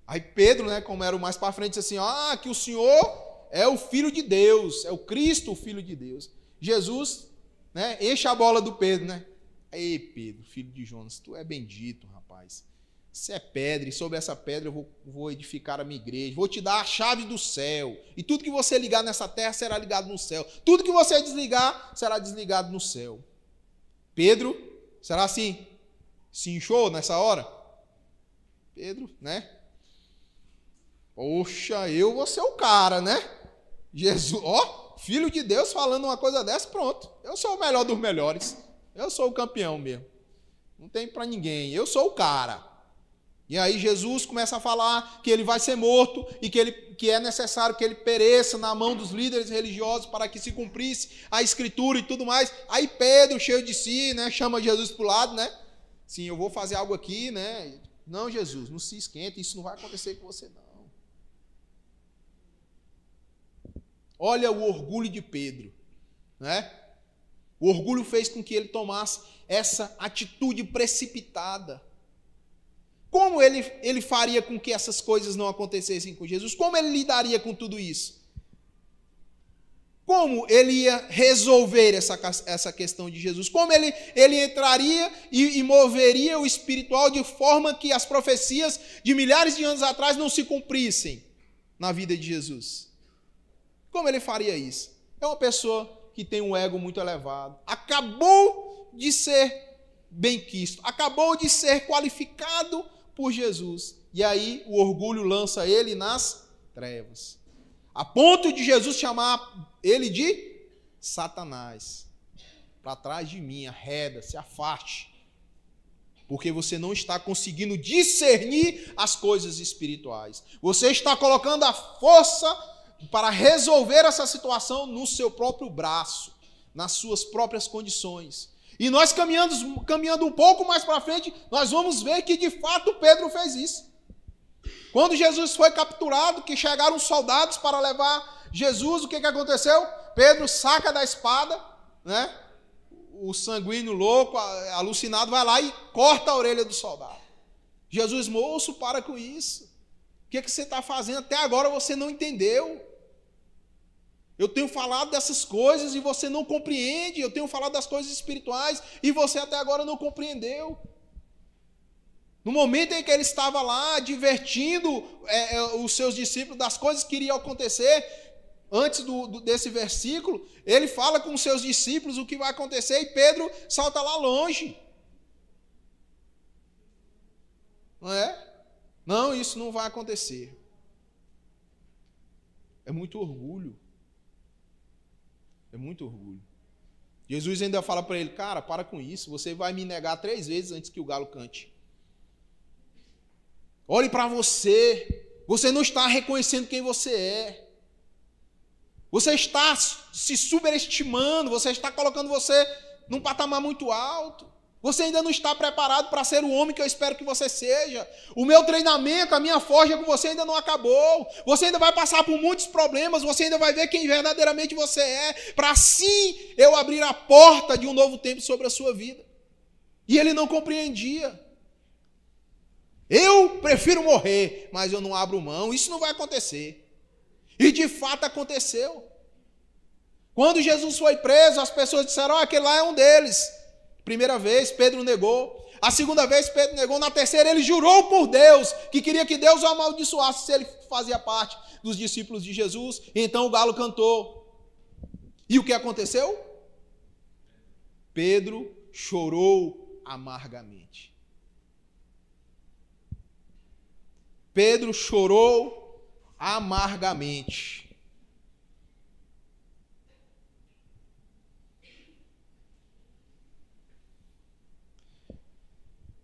Aí Pedro, né, como era o mais para frente, disse assim: que o Senhor é o Filho de Deus, é o Cristo, o Filho de Deus. Jesus, né, enche a bola do Pedro, né? Ei, Pedro, filho de Jonas, tu é bendito, rapaz. Você é pedra, e sobre essa pedra eu vou edificar a minha igreja, vou te dar a chave do céu, e tudo que você ligar nessa terra será ligado no céu, tudo que você desligar será desligado no céu. Pedro, será assim? Se inchou nessa hora? Pedro, né? Poxa, eu vou ser o cara, né? Jesus, Filho de Deus falando uma coisa dessa, pronto. Eu sou o melhor dos melhores. Eu sou o campeão mesmo. Não tem para ninguém. Eu sou o cara. E aí Jesus começa a falar que ele vai ser morto e que é necessário que ele pereça na mão dos líderes religiosos para que se cumprisse a escritura e tudo mais. Aí Pedro, cheio de si, né, chama Jesus para o lado, né? Sim, eu vou fazer algo aqui, né? Não, Jesus, não se esquenta, isso não vai acontecer com você, não. Olha o orgulho de Pedro, né? O orgulho fez com que ele tomasse essa atitude precipitada. Como ele faria com que essas coisas não acontecessem com Jesus? Como ele lidaria com tudo isso? Como ele ia resolver essa questão de Jesus? Como ele entraria e moveria o espiritual de forma que as profecias de milhares de anos atrás não se cumprissem na vida de Jesus? Como ele faria isso? É uma pessoa que tem um ego muito elevado, acabou de ser benquisto, acabou de ser qualificado por Jesus. E aí o orgulho lança ele nas trevas, a ponto de Jesus chamar ele de Satanás. Para trás de mim, arreda, se afaste, porque você não está conseguindo discernir as coisas espirituais. Você está colocando a força para resolver essa situação no seu próprio braço, nas suas próprias condições. E nós caminhando um pouco mais para frente, nós vamos ver que de fato Pedro fez isso. Quando Jesus foi capturado, que chegaram soldados para levar Jesus, o que aconteceu? Pedro saca da espada, né? O sanguíneo louco, alucinado, vai lá e corta a orelha do soldado. Jesus: moço, para com isso. O que você está fazendo? Até agora você não entendeu. Eu tenho falado dessas coisas e você não compreende. Eu tenho falado das coisas espirituais e você até agora não compreendeu. No momento em que ele estava lá divertindo os seus discípulos das coisas que iriam acontecer, antes desse versículo, ele fala com os seus discípulos o que vai acontecer e Pedro salta lá longe. Não é? Não, isso não vai acontecer. É muito orgulho. É muito orgulho. Jesus ainda fala para ele: cara, para com isso, você vai me negar 3 vezes antes que o galo cante. Olhe para você, você não está reconhecendo quem você é. Você está se superestimando, você está colocando você num patamar muito alto. Você ainda não está preparado para ser o homem que eu espero que você seja. O meu treinamento, a minha forja com você ainda não acabou. Você ainda vai passar por muitos problemas, você ainda vai ver quem verdadeiramente você é, para assim eu abrir a porta de um novo tempo sobre a sua vida. E ele não compreendia. Eu prefiro morrer, mas eu não abro mão. Isso não vai acontecer. E de fato aconteceu. Quando Jesus foi preso, as pessoas disseram, aquele lá é um deles. Primeira vez, Pedro negou. A segunda vez, Pedro negou. Na terceira, ele jurou por Deus, que queria que Deus o amaldiçoasse se ele fazia parte dos discípulos de Jesus. Então o galo cantou. E o que aconteceu? Pedro chorou amargamente. Pedro chorou amargamente.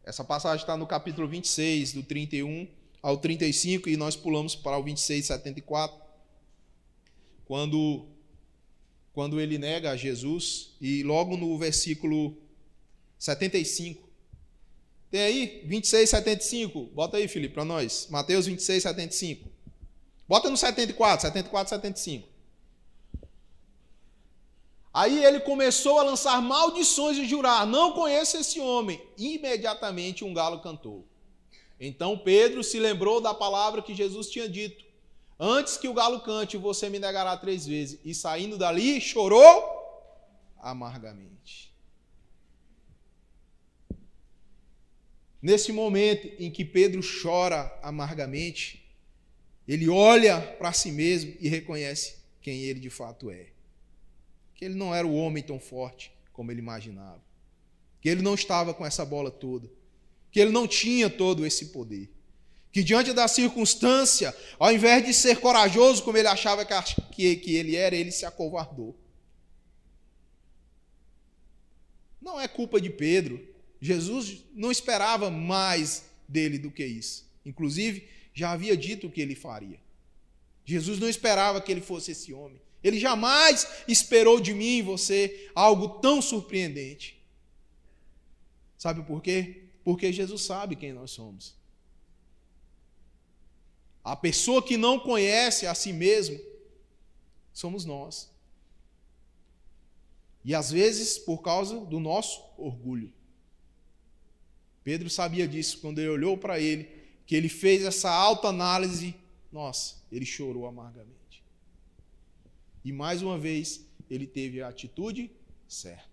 Essa passagem está no capítulo 26, do 31 ao 35, e nós pulamos para o 26, 74, quando ele nega a Jesus, e logo no versículo 75. Tem aí? 26, 75. Bota aí, Felipe, para nós. Mateus 26, 75. Bota no 74, 75. Aí ele começou a lançar maldições e jurar, não conheço esse homem. Imediatamente um galo cantou. Então Pedro se lembrou da palavra que Jesus tinha dito. Antes que o galo cante, você me negará 3 vezes. E saindo dali, chorou amargamente. Nesse momento em que Pedro chora amargamente, ele olha para si mesmo e reconhece quem ele de fato é. Que ele não era o homem tão forte como ele imaginava. Que ele não estava com essa bola toda. Que ele não tinha todo esse poder. Que diante da circunstância, ao invés de ser corajoso como ele achava que ele era, ele se acovardou. Não é culpa de Pedro. Jesus não esperava mais dele do que isso. Inclusive, já havia dito o que ele faria. Jesus não esperava que ele fosse esse homem. Ele jamais esperou de mim e você algo tão surpreendente. Sabe por quê? Porque Jesus sabe quem nós somos. A pessoa que não conhece a si mesmo somos nós. E às vezes por causa do nosso orgulho. Pedro sabia disso quando ele olhou para ele, que ele fez essa autoanálise. Nossa, ele chorou amargamente. E mais uma vez, ele teve a atitude certa.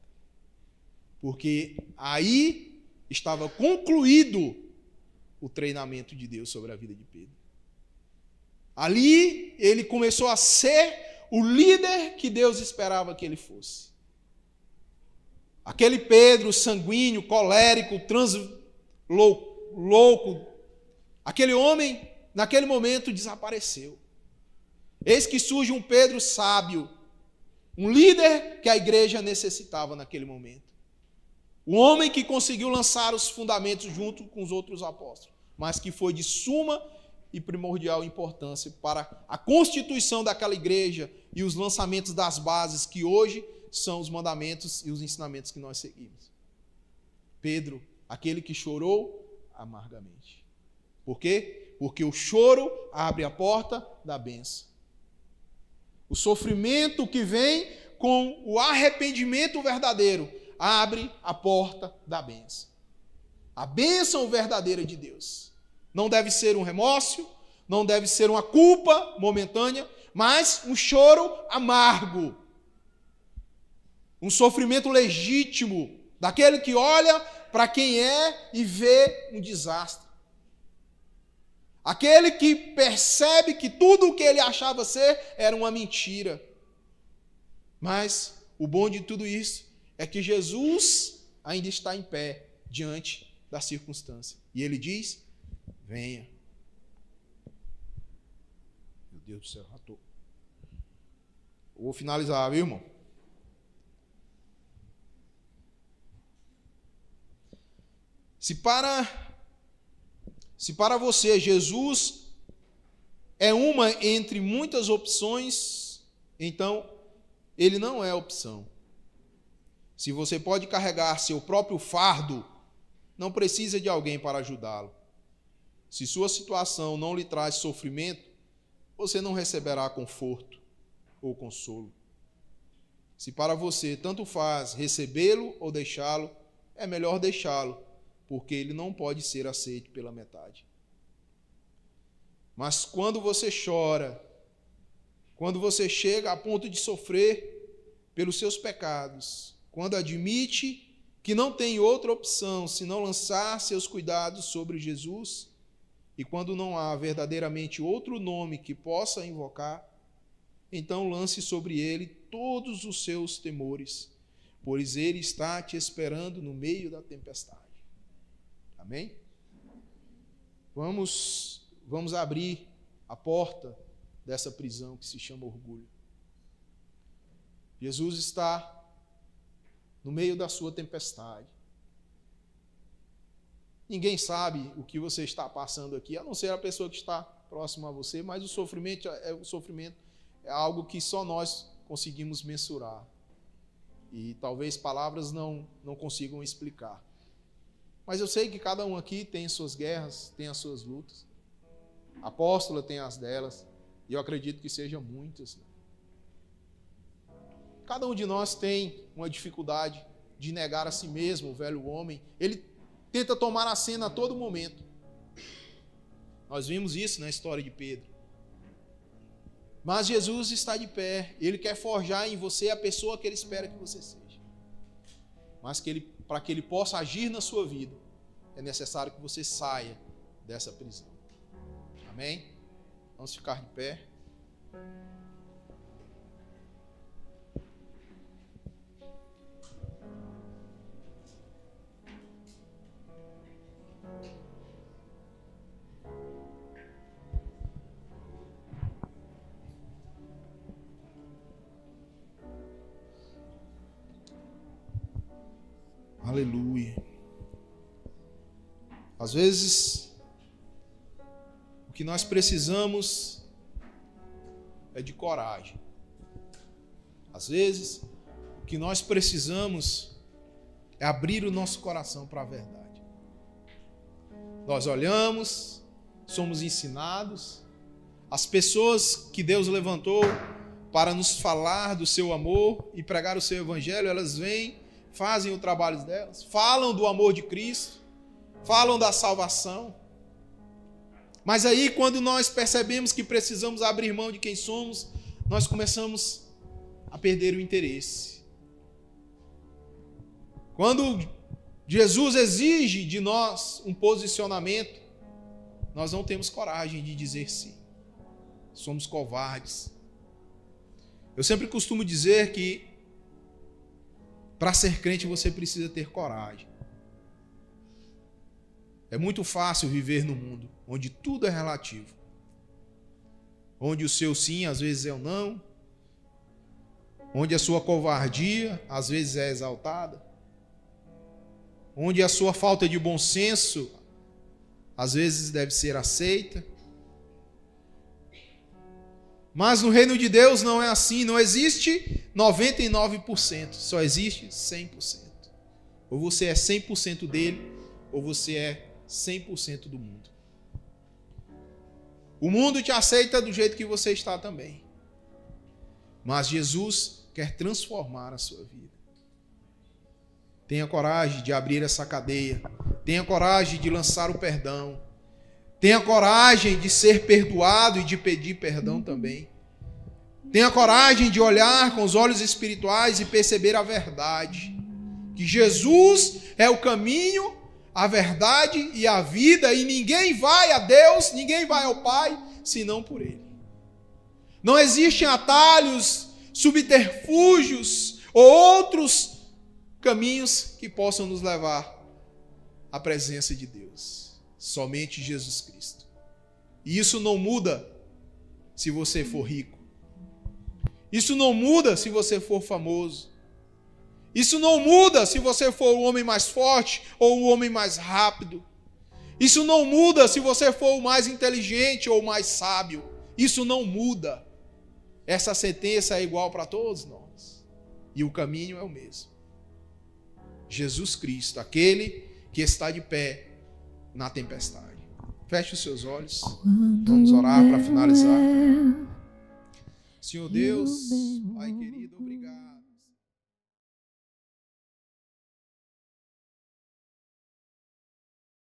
Porque aí estava concluído o treinamento de Deus sobre a vida de Pedro. Ali ele começou a ser o líder que Deus esperava que ele fosse. Aquele Pedro sanguíneo, colérico, louco, aquele homem, naquele momento, desapareceu. Eis que surge um Pedro sábio, um líder que a igreja necessitava naquele momento. Um homem que conseguiu lançar os fundamentos junto com os outros apóstolos, mas que foi de suma e primordial importância para a constituição daquela igreja e os lançamentos das bases que hoje são os mandamentos e os ensinamentos que nós seguimos. Pedro, aquele que chorou amargamente. Por quê? Porque o choro abre a porta da bênção. O sofrimento que vem com o arrependimento verdadeiro abre a porta da bênção. A bênção verdadeira de Deus. Não deve ser um remorso, não deve ser uma culpa momentânea, mas um choro amargo. Um sofrimento legítimo, daquele que olha para quem é e vê um desastre. Aquele que percebe que tudo o que ele achava ser era uma mentira. Mas o bom de tudo isso é que Jesus ainda está em pé diante da circunstância. E ele diz, venha. Meu Deus do céu, já estou. Vou finalizar, viu, irmão? Se para você Jesus é uma entre muitas opções, então ele não é opção. Se você pode carregar seu próprio fardo, não precisa de alguém para ajudá-lo. Se sua situação não lhe traz sofrimento, você não receberá conforto ou consolo. Se para você tanto faz recebê-lo ou deixá-lo, é melhor deixá-lo, porque ele não pode ser aceito pela metade. Mas quando você chora, quando você chega a ponto de sofrer, pelos seus pecados, quando admite que não tem outra opção senão lançar seus cuidados sobre Jesus, e quando não há verdadeiramente outro nome que possa invocar, então lance sobre ele todos os seus temores, pois ele está te esperando no meio da tempestade. Amém? Vamos abrir a porta dessa prisão que se chama orgulho. Jesus está no meio da sua tempestade. Ninguém sabe o que você está passando aqui, a não ser a pessoa que está próxima a você, mas o sofrimento é algo que só nós conseguimos mensurar. E talvez palavras não consigam explicar. Mas eu sei que cada um aqui tem suas guerras, tem as suas lutas. A apóstola tem as delas, e eu acredito que sejam muitas. Cada um de nós tem uma dificuldade de negar a si mesmo, o velho homem. Ele tenta tomar a cena a todo momento. Nós vimos isso na história de Pedro. Mas Jesus está de pé. Ele quer forjar em você a pessoa que Ele espera que você seja. Mas para que Ele possa agir na sua vida, é necessário que você saia dessa prisão. Amém? Vamos ficar de pé. Aleluia. Às vezes, o que nós precisamos é de coragem. Às vezes, o que nós precisamos é abrir o nosso coração para a verdade. Nós olhamos, somos ensinados, as pessoas que Deus levantou para nos falar do seu amor e pregar o seu evangelho, elas vêm, fazem o trabalho delas, falam do amor de Cristo, falam da salvação. Mas aí, quando nós percebemos que precisamos abrir mão de quem somos, nós começamos a perder o interesse. Quando Jesus exige de nós um posicionamento, nós não temos coragem de dizer sim. Somos covardes. Eu sempre costumo dizer que para ser crente você precisa ter coragem. É muito fácil viver no mundo onde tudo é relativo. Onde o seu sim às vezes é o não. Onde a sua covardia às vezes é exaltada. Onde a sua falta de bom senso às vezes deve ser aceita. Mas no reino de Deus não é assim, não existe 99%, só existe 100%. Ou você é 100% dele, ou você é 100% do mundo. O mundo te aceita do jeito que você está também. Mas Jesus quer transformar a sua vida. Tenha coragem de abrir essa cadeia. Tenha coragem de lançar o perdão. Tenha coragem de ser perdoado e de pedir perdão também. Tenha coragem de olhar com os olhos espirituais e perceber a verdade. Que Jesus é o caminho, a verdade e a vida, e ninguém vai a Deus, ninguém vai ao Pai, senão por Ele. Não existem atalhos, subterfúgios ou outros caminhos que possam nos levar à presença de Deus. Somente Jesus Cristo. E isso não muda se você for rico. Isso não muda se você for famoso. Isso não muda se você for o homem mais forte ou o homem mais rápido. Isso não muda se você for o mais inteligente ou o mais sábio. Isso não muda. Essa sentença é igual para todos nós. E o caminho é o mesmo. Jesus Cristo, aquele que está de pé na tempestade. Feche os seus olhos. Vamos orar para finalizar. Senhor Deus, Pai querido, obrigado.